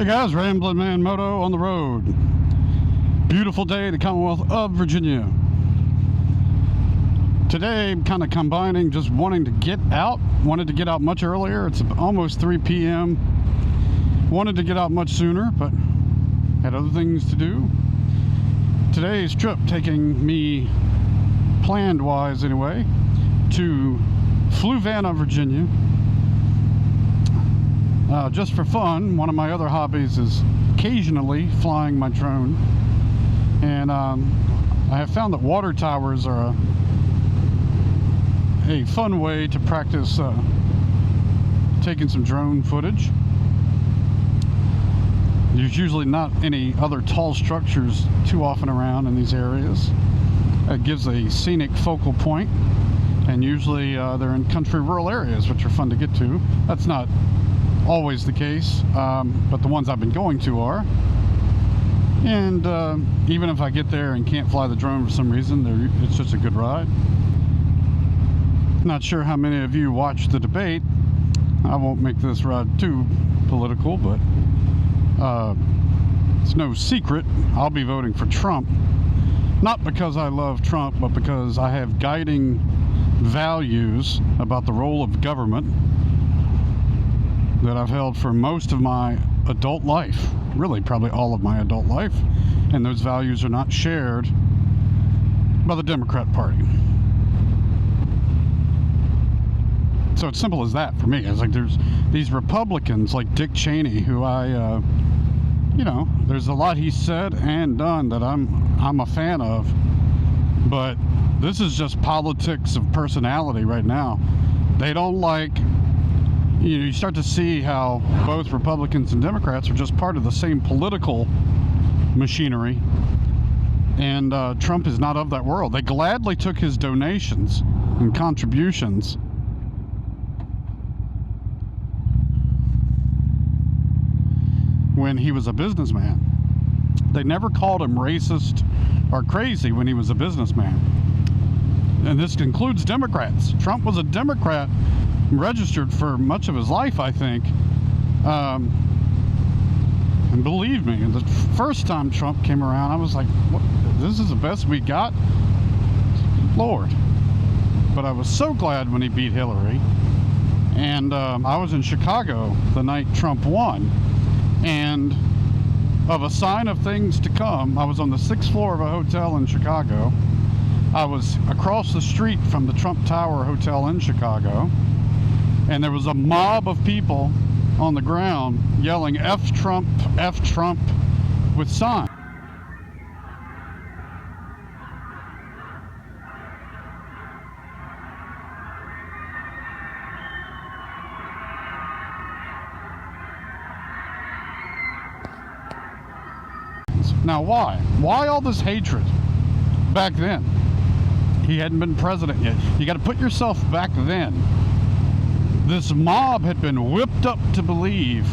Hey guys, Ramblin' Man Moto on the road. Beautiful day, the Commonwealth of Virginia. Today, I'm kind of combining just wanting to get out. Wanted to get out much earlier. It's almost 3 p.m. Wanted to get out much sooner, but had other things to do. Today's trip taking me, planned-wise anyway, to Fluvanna, Virginia. Just for fun. One of my other hobbies is occasionally flying my drone, and I have found that water towers are a fun way to practice taking some drone footage. There's usually not any other tall structures too often around in these areas. It gives a scenic focal point, and usually they're in country rural areas, which are fun to get to. That's not always the case, but the ones I've been going to are. And even if I get there and can't fly the drone for some reason, it's just a good ride. Not sure how many of you watched the debate. I won't make this ride too political, but it's no secret I'll be voting for Trump. Not because I love Trump, but because I have guiding values about the role of government that I've held for most of my adult life, really probably all of my adult life, and those values are not shared by the Democrat Party. So it's simple as that for me. It's like there's these Republicans like Dick Cheney, who I, there's a lot he said and done that I'm a fan of, but this is just politics of personality right now. They don't like. You start to see how both Republicans and Democrats are just part of the same political machinery, and Trump is not of that world. They gladly took his donations and contributions when he was a businessman. They never called him racist or crazy when he was a businessman. And this includes Democrats. Trump was a Democrat, registered for much of his life, I think. And believe me, the first time Trump came around, I was like, what? This is the best we got? Lord. But I was so glad when he beat Hillary. And I was in Chicago the night Trump won. And of a sign of things to come, I was on the 6th floor of a hotel in Chicago. I was across the street from the Trump Tower Hotel in Chicago. And there was a mob of people on the ground yelling F Trump, with signs. Now why? Why all this hatred back then? He hadn't been president yet. You got to put yourself back then. This mob had been whipped up to believe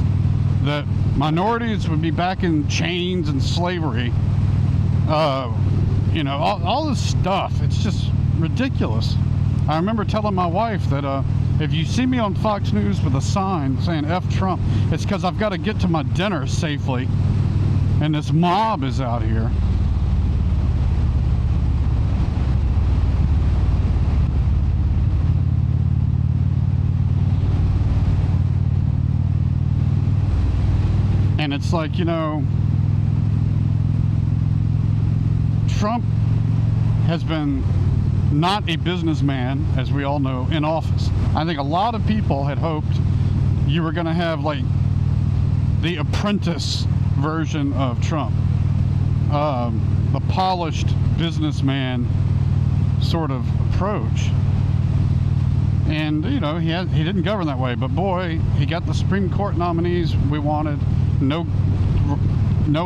that minorities would be back in chains and slavery. All this stuff. It's just ridiculous. I remember telling my wife that if you see me on Fox News with a sign saying F Trump, it's because I've got to get to my dinner safely, and this mob is out here. And it's like, Trump has been not a businessman, as we all know, in office. I think a lot of people had hoped you were going to have, like, the apprentice version of Trump. The polished businessman sort of approach. And, he didn't govern that way. But, boy, he got the Supreme Court nominees we wanted. No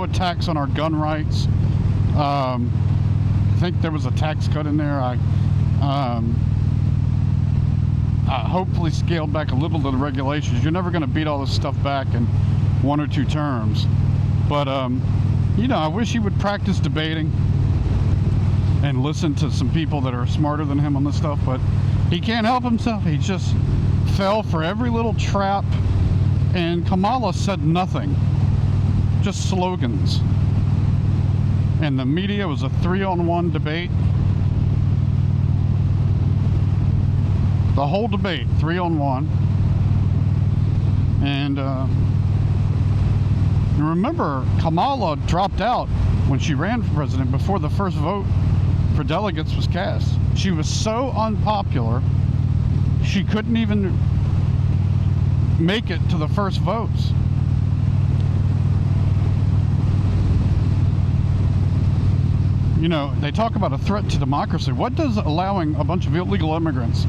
attacks on our gun rights. I think there was a tax cut in there. I hopefully scaled back a little of the regulations. You're never going to beat all this stuff back in 1 or 2 terms. But, I wish he would practice debating and listen to some people that are smarter than him on this stuff. But he can't help himself. He just fell for every little trap, and Kamala said nothing. just slogans. And the media was a 3-on-1 debate. The whole debate, 3-on-1. And remember, Kamala dropped out when she ran for president before the first vote for delegates was cast. She was so unpopular, she couldn't even make it to the first votes. You know, they talk about a threat to democracy. What does allowing a bunch of illegal immigrants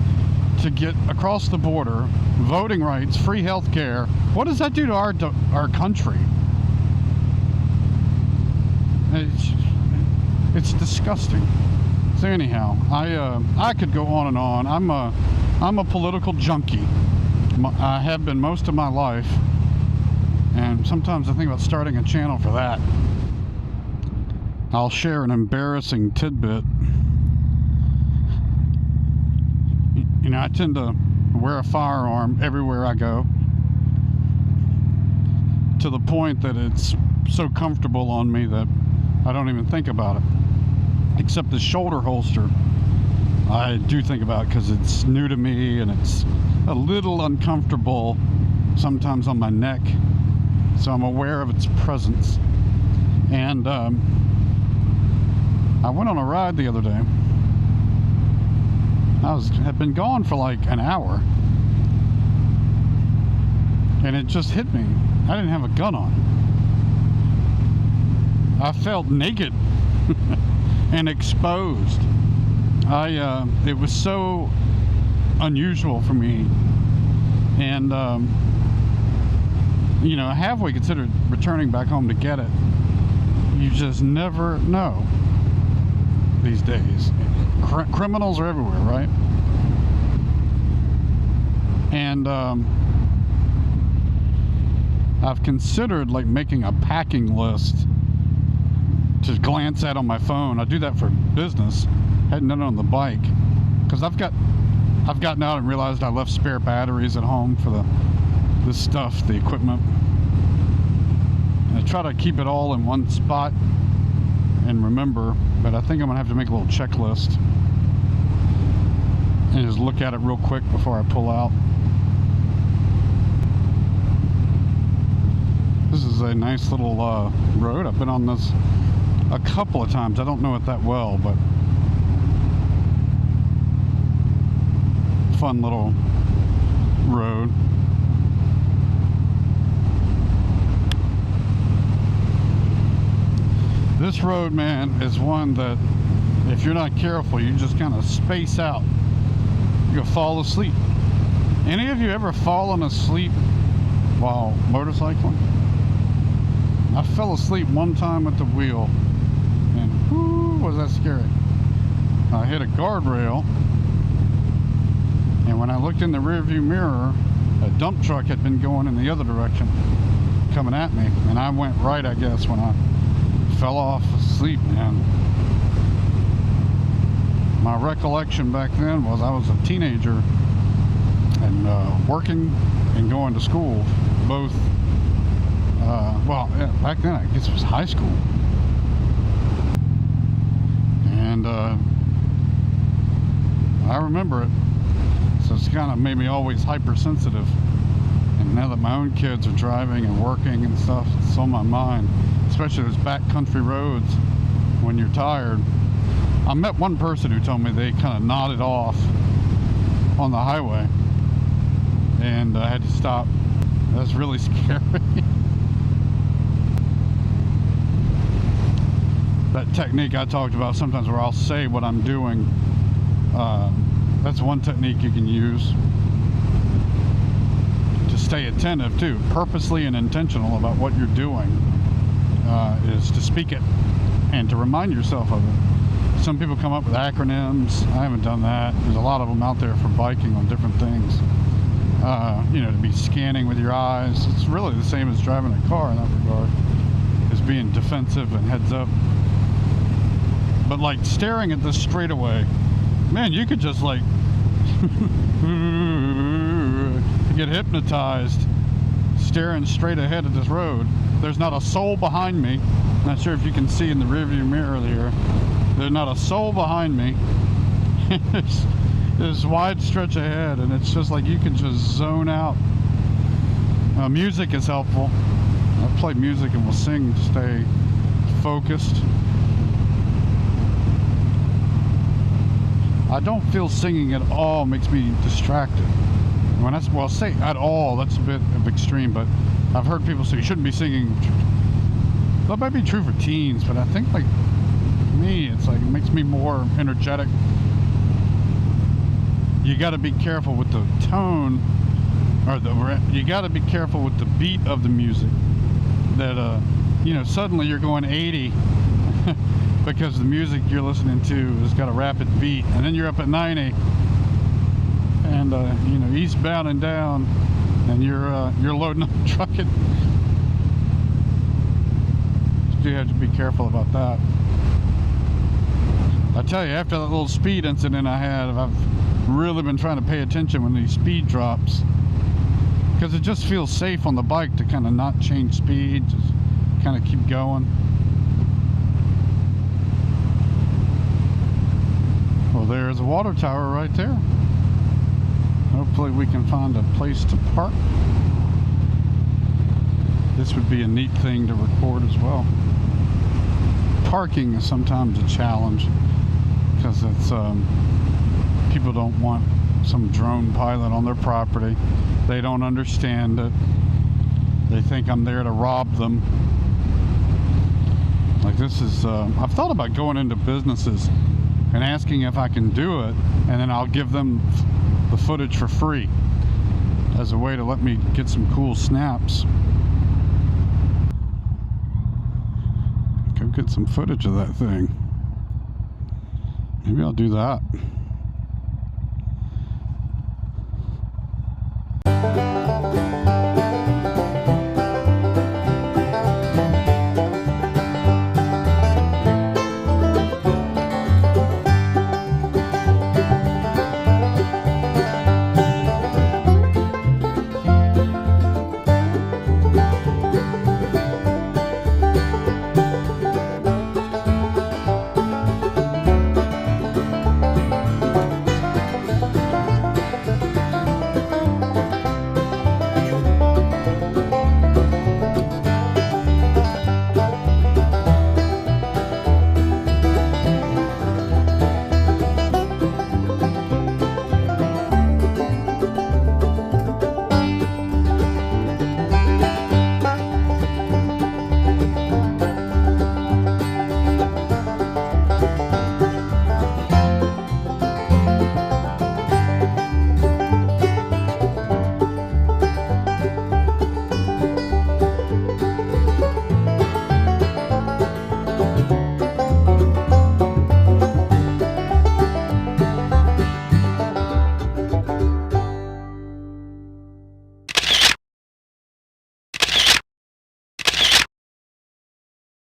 to get across the border, voting rights, free health care, what does that do to our country? It's disgusting. So anyhow, I could go on and on. I'm a political junkie. I have been most of my life, and sometimes I think about starting a channel for that. I'll share an embarrassing tidbit. You know, I tend to wear a firearm everywhere I go, to the point that it's so comfortable on me that I don't even think about it. Except the shoulder holster, I do think about it because it's new to me and it's a little uncomfortable sometimes on my neck, so I'm aware of its presence. And I went on a ride the other day. Had been gone for like an hour, and it just hit me. I didn't have a gun on. I felt naked and exposed. It was so unusual for me, and you know, I halfway considered returning back home to get it. You just never know these days. Criminals are everywhere, right? And I've considered like making a packing list to glance at on my phone. I do that for business. Hadn't done it on the bike because I've gotten out and realized I left spare batteries at home for the stuff, the equipment. And I try to keep it all in one spot and remember, but I think I'm gonna have to make a little checklist and just look at it real quick before I pull out. This is a nice little road. I've been on this a couple of times. I don't know it that well, but fun little road. This road, man, is one that if you're not careful, you just kind of space out. You'll fall asleep. Any of you ever fallen asleep while motorcycling? I fell asleep one time at the wheel, and whoo, was that scary. I hit a guardrail, and when I looked in the rearview mirror, a dump truck had been going in the other direction, coming at me, and I went right, I guess, when I fell off asleep, man. My recollection back then was I was a teenager and working and going to school, both. Well, yeah, back then I guess it was high school, and I remember it. So it's kind of made me always hypersensitive. And now that my own kids are driving and working and stuff, it's on my mind. Especially those backcountry roads when you're tired. I met one person who told me they kind of nodded off on the highway, and I had to stop. That's really scary. That technique I talked about sometimes where I'll say what I'm doing, that's one technique you can use to stay attentive too, purposely and intentional about what you're doing, is to speak it and to remind yourself of it. Some people come up with acronyms. I haven't done that. There's a lot of them out there for biking on different things. You know, to be scanning with your eyes. It's really the same as driving a car in that regard, is being defensive and heads up. But like staring at this straightaway, man, you could just like get hypnotized staring straight ahead at this road. There's not a soul behind me. Not sure if you can see in the rearview mirror there. There's not a soul behind me. There's this wide stretch ahead, and it's just like you can just zone out. Music is helpful. I play music and will sing to stay focused. I don't feel singing at all makes me distracted. When well, say at all, that's a bit of extreme, but I've heard people say you shouldn't be singing. That might be true for teens, but I think like me, it's like it makes me more energetic. You got to be careful with the tone, or you got to be careful with the beat of the music. That you know, suddenly you're going 80 because the music you're listening to has got a rapid beat, and then you're up at 90. And you know, eastbound and down, and you're loading up the truck. You do have to be careful about that. I tell you, after that little speed incident I had, I've really been trying to pay attention when these speed drops, because it just feels safe on the bike to kind of not change speed, just kind of keep going. Well, there's a water tower right there. Hopefully we can find a place to park. This would be a neat thing to record as well. Parking is sometimes a challenge because it's people don't want some drone pilot on their property. They don't understand it. They think I'm there to rob them. Like this is, I've thought about going into businesses and asking if I can do it, and then I'll give them the footage for free as a way to let me get some cool snaps. Go get some footage of that thing. Maybe I'll do that.